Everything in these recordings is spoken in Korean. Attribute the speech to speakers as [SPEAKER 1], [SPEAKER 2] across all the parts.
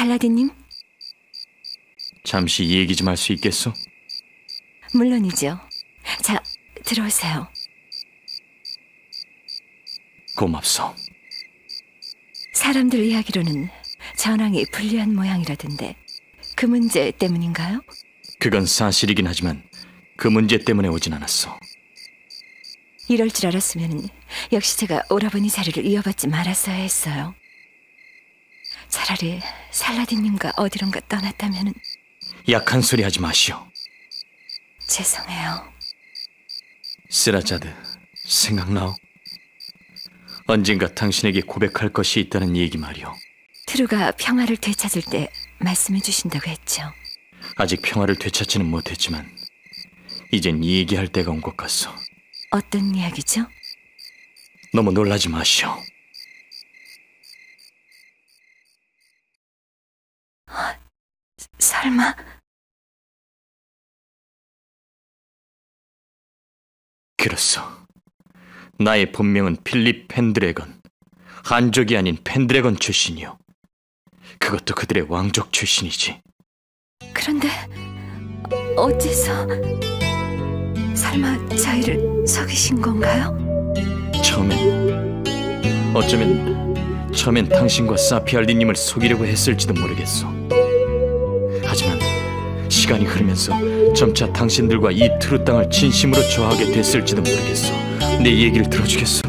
[SPEAKER 1] 살라딘님?
[SPEAKER 2] 잠시 얘기 좀 할 수 있겠어?
[SPEAKER 1] 물론이죠. 자, 들어오세요.
[SPEAKER 2] 고맙소.
[SPEAKER 1] 사람들 이야기로는 전황이 불리한 모양이라던데 그 문제 때문인가요?
[SPEAKER 2] 그건 사실이긴 하지만 그 문제 때문에 오진 않았어.
[SPEAKER 1] 이럴 줄 알았으면 역시 제가 오라버니 자리를 이어받지 말았어야 했어요. 차라리 살라딘님과 어디론가 떠났다면.
[SPEAKER 2] 약한 소리 하지 마시오.
[SPEAKER 1] 죄송해요.
[SPEAKER 2] 세라자드, 생각나오? 언젠가 당신에게 고백할 것이 있다는 얘기 말이오.
[SPEAKER 1] 트루가 평화를 되찾을 때 말씀해 주신다고 했죠.
[SPEAKER 2] 아직 평화를 되찾지는 못했지만 이젠 이 얘기할 때가 온 것 같소.
[SPEAKER 1] 어떤 이야기죠?
[SPEAKER 2] 너무 놀라지 마시오.
[SPEAKER 1] 설마...
[SPEAKER 2] 그렇소. 나의 본명은 필립 펜드래건. 한족이 아닌 펜드래건 출신이요. 그것도 그들의 왕족 출신이지.
[SPEAKER 1] 그런데 어째서... 설마 저희를 속이신 건가요?
[SPEAKER 2] 처음엔 당신과 사피알디님을 속이려고 했을지도 모르겠소. 하지만 시간이 흐르면서 점차 당신들과 이 트루 땅을 진심으로 좋아하게 됐을지도 모르겠소. 내 얘기를 들어주겠소?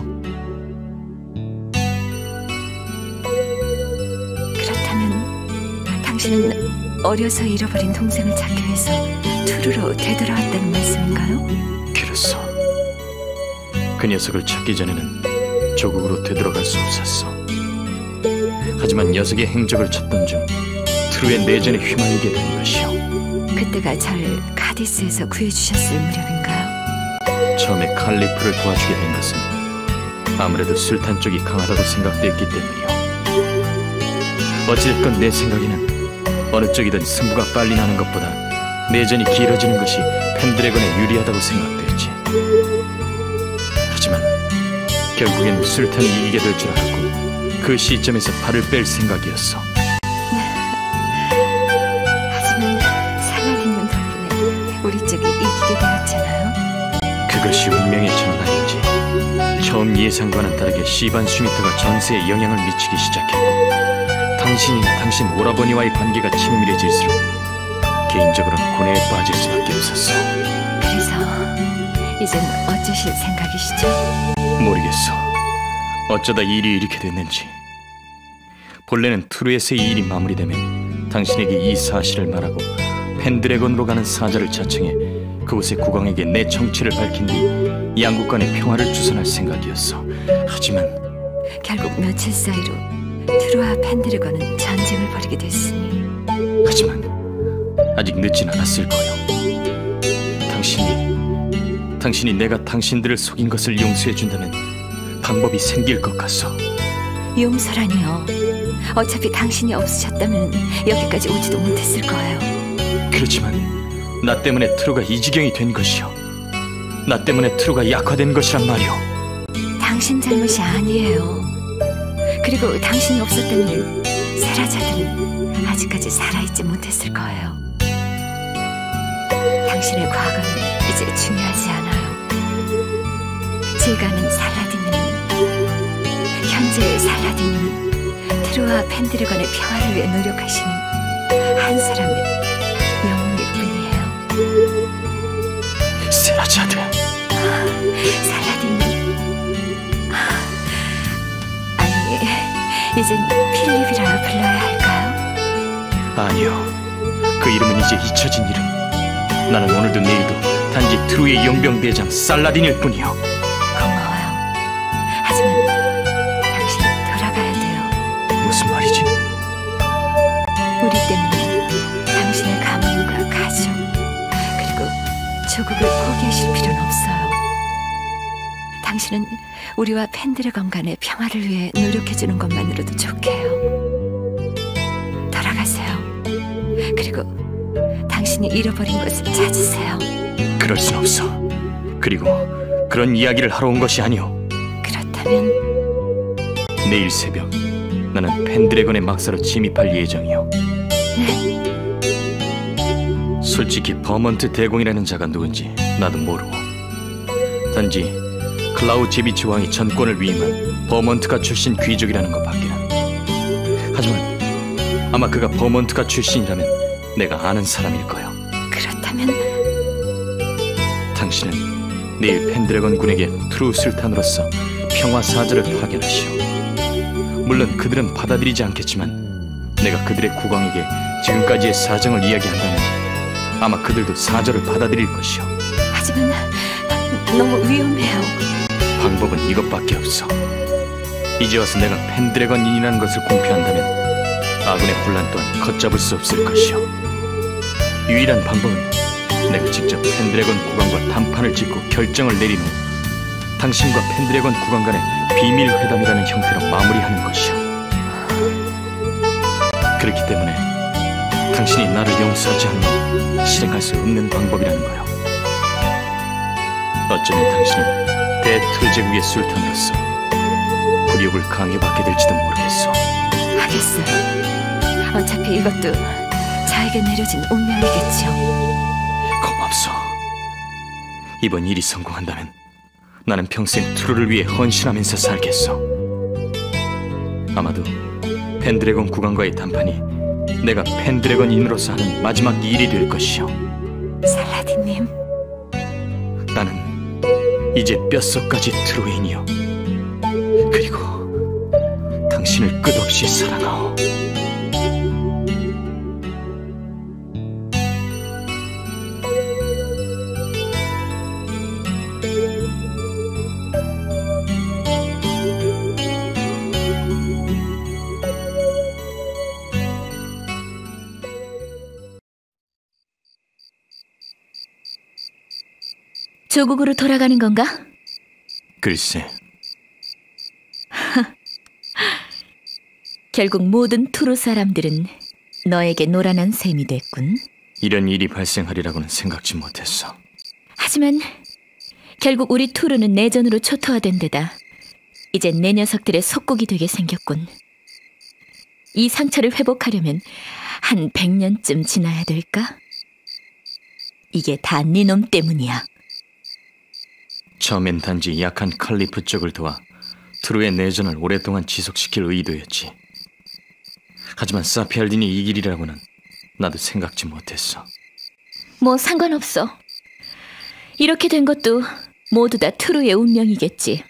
[SPEAKER 1] 그렇다면 당신은 어려서 잃어버린 동생을 찾기 위해서 트루로 되돌아왔다는 말씀인가요?
[SPEAKER 2] 그렇소. 그 녀석을 찾기 전에는 조국으로 되돌아갈 수 없었어. 하지만 녀석의 행적을 찾던 중 트루의 내전에 휘말리게 된 것이요.
[SPEAKER 1] 그때가 절 카디스에서 구해주셨을 무렵인가요?
[SPEAKER 2] 처음에 칼리프를 도와주게 된 것은 아무래도 술탄 쪽이 강하다고 생각됐기 때문이요. 어찌됐건 내 생각에는 어느 쪽이든 승부가 빨리 나는 것보다 내전이 길어지는 것이 펜드래건에 유리하다고 생각됐지. 하지만 결국엔 술탄이 이기게 될 줄 알았고 그 시점에서 발을 뺄 생각이었어.
[SPEAKER 1] 하지만 살라딘님 덕분에 우리 쪽이 이기게 되었잖아요.
[SPEAKER 2] 그것이 운명의 전환인지 처음 예상과는 다르게 시반 슈미트가 전세에 영향을 미치기 시작했고 당신이나 당신 오라버니와의 관계가 친밀해질수록 개인적으로는 고뇌에 빠질 수밖에 없었어.
[SPEAKER 1] 그래서 이젠 어쩌실 생각이시죠?
[SPEAKER 2] 모르겠어. 어쩌다 일이 이렇게 됐는지. 본래는 트루에서의 일이 마무리되면 당신에게 이 사실을 말하고 펜드래건으로 가는 사자를 자청해 그곳의 국왕에게 내 정체를 밝힌 뒤 양국 간의 평화를 주선할 생각이었어. 하지만
[SPEAKER 1] 결국 며칠 사이로 트루와 펜드래건은 전쟁을 벌이게 됐으니.
[SPEAKER 2] 하지만 아직 늦진 않았을 거요. 당신이 내가 당신들을 속인 것을 용서해준다면 방법이 생길 것 같소.
[SPEAKER 1] 용서라니요. 어차피 당신이 없으셨다면 여기까지 오지도 못했을 거예요.
[SPEAKER 2] 그렇지만 나 때문에 트루가 이 지경이 된 것이요. 나 때문에 트루가 약화된 것이란 말이오.
[SPEAKER 1] 당신 잘못이 아니에요. 그리고 당신이 없었다면 세라자들은 아직까지 살아있지 못했을 거예요. 당신의 과거는 이제 중요하지 않아요. 제가 아는 살라딘님은, 현재의 살라딘님은 트루와 펜드래건의 평화를 위해 노력하시는 한 사람의 영웅일 뿐이에요.
[SPEAKER 2] 세라자드.
[SPEAKER 1] 살라딘님. 아니, 이젠 필립이라 불러야 할까요?
[SPEAKER 2] 아니요. 그 이름은 이제 잊혀진 이름. 나는 오늘도 내일도 단지 트루의 용병대장 살라딘일 뿐이요.
[SPEAKER 1] 고마워요. 하지만 당신은 돌아가야 돼요.
[SPEAKER 2] 무슨 말이지?
[SPEAKER 1] 우리 때문에 당신의 가문과 가족, 그리고 조국을 포기하실 필요는 없어요. 당신은 우리와 펜드래건 간의 평화를 위해 노력해주는 것만으로도 좋게요. 돌아가세요. 그리고 당신이 잃어버린 것을 찾으세요.
[SPEAKER 2] 그럴 순 없어. 그리고 그런 이야기를 하러 온 것이 아니오.
[SPEAKER 1] 그렇다면
[SPEAKER 2] 내일 새벽 나는 펜드래건의 막사로 침입할 예정이오. 솔직히 버먼트 대공이라는 자가 누군지 나도 모르고, 단지 클라우제비치 왕이 전권을 위임한 버먼트가 출신 귀족이라는 것밖에는. 하지만 아마 그가 버먼트가 출신이라면 내가 아는 사람일 거요.
[SPEAKER 1] 그렇다면
[SPEAKER 2] 당신은 내일 펜드래건 군에게 트루 술탄으로서 평화 사절을 파견하시오. 물론 그들은 받아들이지 않겠지만 내가 그들의 국왕에게 지금까지의 사정을 이야기한다면 아마 그들도 사절을 받아들일 것이오.
[SPEAKER 1] 하지만 너무 위험해요.
[SPEAKER 2] 방법은 이것밖에 없어. 이제 와서 내가 펜드래건인이라는 것을 공표한다면 아군의 혼란 또한 걷잡을 수 없을 것이오. 유일한 방법은 내가 직접 펜드래건 국왕과 담판을 짓고 결정을 내린 후 당신과 펜드래건 국왕 간의 비밀 회담이라는 형태로 마무리하는 것이오. 그렇기 때문에 당신이 나를 용서하지 않으면 실행할 수 없는 방법이라는 거요. 어쩌면 당신은 대틀제국의 술탄으로서 굴욕을 강요받게 될지도 모르겠소.
[SPEAKER 1] 알겠어요. 어차피 이것도 자에게 내려진 운명이겠지요.
[SPEAKER 2] 고맙소. 이번 일이 성공한다면 나는 평생 트루를 위해 헌신하면서 살겠소. 아마도 펜드래건 국왕과의 담판이 내가 펜드래건인으로서 하는 마지막 일이 될 것이오.
[SPEAKER 1] 살라딘님,
[SPEAKER 2] 나는 이제 뼛속까지 트루인이요. 그리고 당신을 끝없이 사랑하오.
[SPEAKER 1] 조국으로 돌아가는 건가?
[SPEAKER 2] 글쎄.
[SPEAKER 1] 결국 모든 투르 사람들은 너에게 노란한 셈이 됐군.
[SPEAKER 2] 이런 일이 발생하리라고는 생각지 못했어.
[SPEAKER 1] 하지만 결국 우리 투르는 내전으로 초토화된 데다 이젠 내 녀석들의 속국이 되게 생겼군. 이 상처를 회복하려면 한 100년쯤 지나야 될까? 이게 다 네 놈 때문이야.
[SPEAKER 2] 처음엔 단지 약한 칼리프 쪽을 도와 트루의 내전을 오랫동안 지속시킬 의도였지. 하지만 사피알딘이 이 길이라고는 나도 생각지 못했어.
[SPEAKER 1] 뭐 상관없어. 이렇게 된 것도 모두 다 트루의 운명이겠지.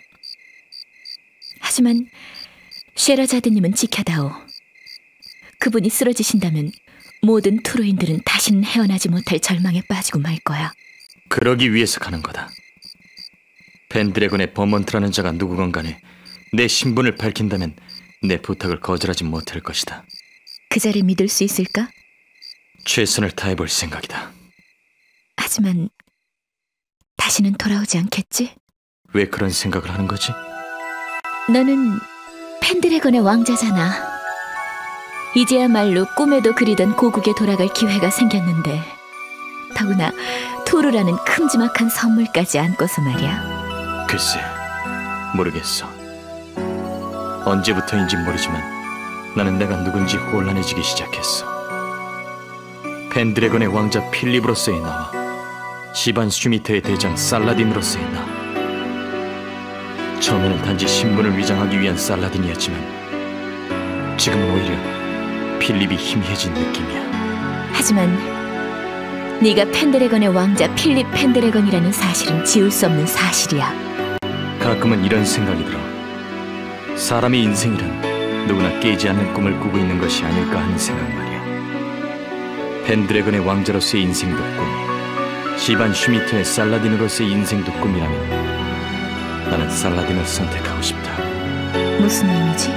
[SPEAKER 1] 하지만 쉐라자드님은 지켜다오. 그분이 쓰러지신다면 모든 트루인들은 다시는 헤어나지 못할 절망에 빠지고 말 거야.
[SPEAKER 2] 그러기 위해서 가는 거다. 펜드래곤의 버먼트라는 자가 누구건 간에 내 신분을 밝힌다면 내 부탁을 거절하지 못할 것이다.
[SPEAKER 1] 그 자를 믿을 수 있을까?
[SPEAKER 2] 최선을 다해볼 생각이다.
[SPEAKER 1] 하지만 다시는 돌아오지 않겠지?
[SPEAKER 2] 왜 그런 생각을 하는 거지?
[SPEAKER 1] 너는 펜드래곤의 왕자잖아. 이제야말로 꿈에도 그리던 고국에 돌아갈 기회가 생겼는데 더구나 투르라는 큼지막한 선물까지 안고서 말이야.
[SPEAKER 2] 글쎄, 모르겠어. 언제부터인지 모르지만 나는 내가 누군지 혼란해지기 시작했어. 펜드래곤의 왕자 필립으로서의 나와 시반 슈미트의 대장 살라딘으로서의 나. 처음에는 단지 신분을 위장하기 위한 살라딘이었지만 지금은 오히려 필립이 희미해진 느낌이야.
[SPEAKER 1] 하지만 네가 펜드래건의 왕자 필립 펜드래건이라는 사실은 지울 수 없는 사실이야.
[SPEAKER 2] 가끔은 이런 생각이 들어. 사람의 인생이란 누구나 깨지 않는 꿈을 꾸고 있는 것이 아닐까 하는 생각 말이야. 펜드래건의 왕자로서의 인생도 꿈, 시반 슈미트의 살라딘으로서의 인생도 꿈이라면 나는 살라딘을 선택하고 싶다.
[SPEAKER 1] 무슨 의미지?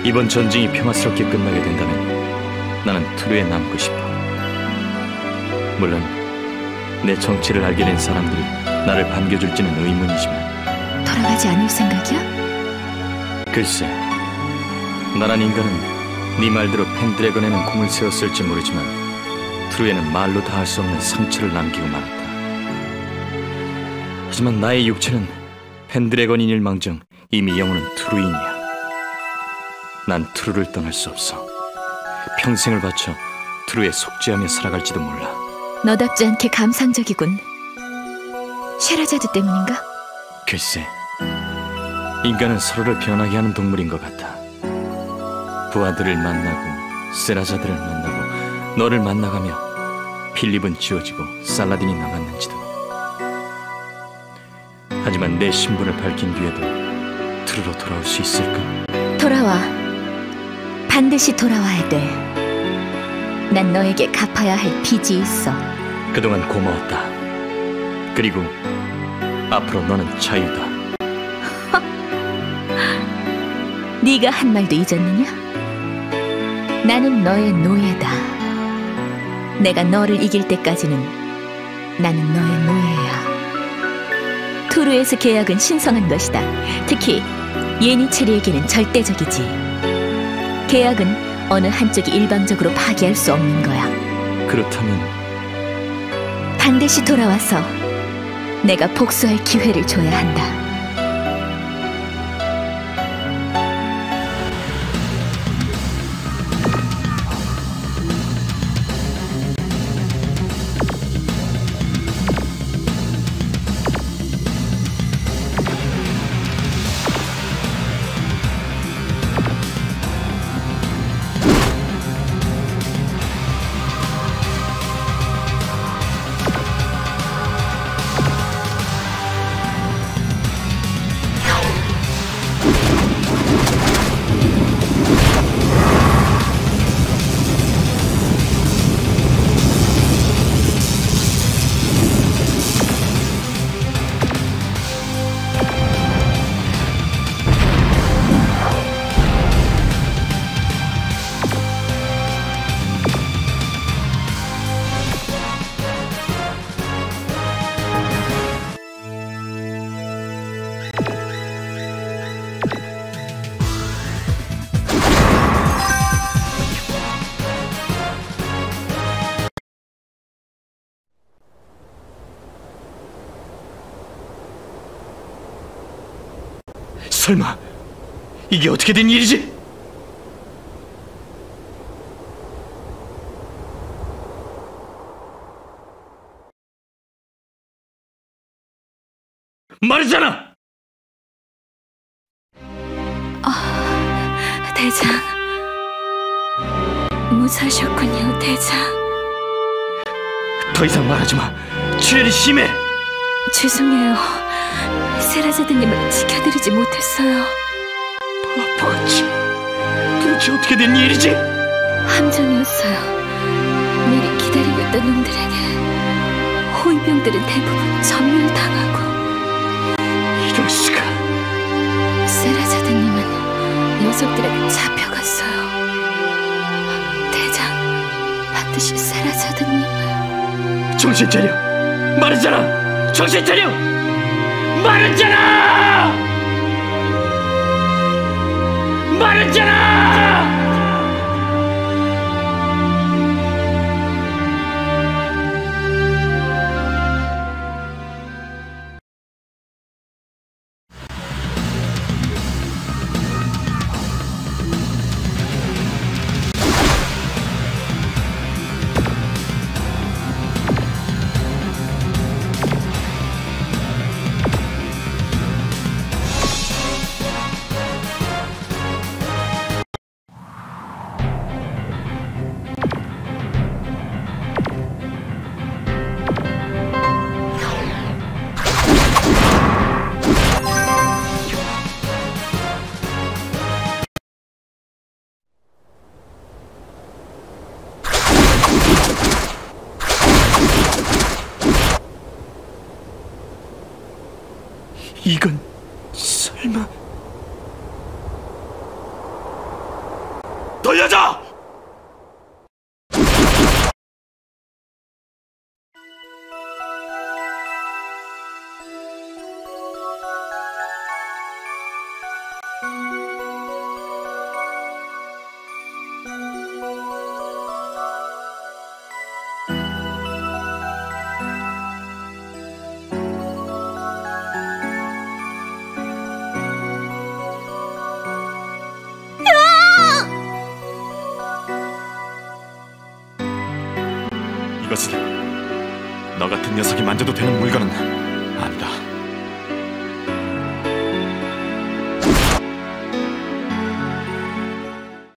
[SPEAKER 2] 이번 전쟁이 평화스럽게 끝나게 된다면 나는 트루에 남고 싶어. 물론 내 정체를 알게 된 사람들이 나를 반겨줄지는 의문이지만.
[SPEAKER 1] 돌아가지 않을 생각이야?
[SPEAKER 2] 글쎄, 나란 인간은 네 말대로 펜드래건에는 공을 세웠을지 모르지만 트루에는 말로 다 할 수 없는 상처를 남기고 말았다. 하지만 나의 육체는 펜드래건인일망정 이미 영혼은 트루인이야. 난 트루를 떠날 수 없어. 평생을 바쳐 트루에 속죄하며 살아갈지도 몰라.
[SPEAKER 1] 너답지 않게 감상적이군. 쉐라자드 때문인가?
[SPEAKER 2] 글쎄, 인간은 서로를 변하게 하는 동물인 것 같아. 부하들을 만나고 세라자드를 만나고 너를 만나가며 필립은 지워지고 살라딘이 남았는지도. 하지만 내 신분을 밝힌 뒤에도 트루로 돌아올 수 있을까?
[SPEAKER 1] 돌아와. 반드시 돌아와야 돼. 난 너에게 갚아야 할 빚이 있어.
[SPEAKER 2] 그동안 고마웠다. 그리고 앞으로 너는 자유다.
[SPEAKER 1] 네가 한 말도 잊었느냐? 나는 너의 노예다. 내가 너를 이길 때까지는 나는 너의 노예야. 투르에스 계약은 신성한 것이다. 특히 예니체리에게는 절대적이지. 계약은 어느 한쪽이 일방적으로 파기할 수 없는 거야.
[SPEAKER 2] 그렇다면
[SPEAKER 1] 반드시 돌아와서 내가 복수할 기회를 줘야 한다.
[SPEAKER 2] 설마 이게 어떻게 된 일이지? 말했잖아!
[SPEAKER 1] 대장, 무사하셨군요, 대장.
[SPEAKER 2] 더 이상 말하지 마. 출혈이 심해.
[SPEAKER 1] 죄송해요. 세라자드님을 지켜드리지 못했어요.
[SPEAKER 2] 바보같이. 도대체 어떻게 된 일이지?
[SPEAKER 1] 함정이었어요. 미리 기다리고 있던 놈들에게 호위병들은 대부분 전멸당하고.
[SPEAKER 2] 이럴 수가.
[SPEAKER 1] 세라자드님은 녀석들에게 잡혀갔어요. 대장, 반드시 세라자드님을.
[SPEAKER 2] 정신 차려. 말했잖아. 정신 차려. 말했잖아. 말했잖아. 이건 설마. 돌려줘!
[SPEAKER 3] 이것은 너 같은 녀석이 만져도 되는 물건은 아니다.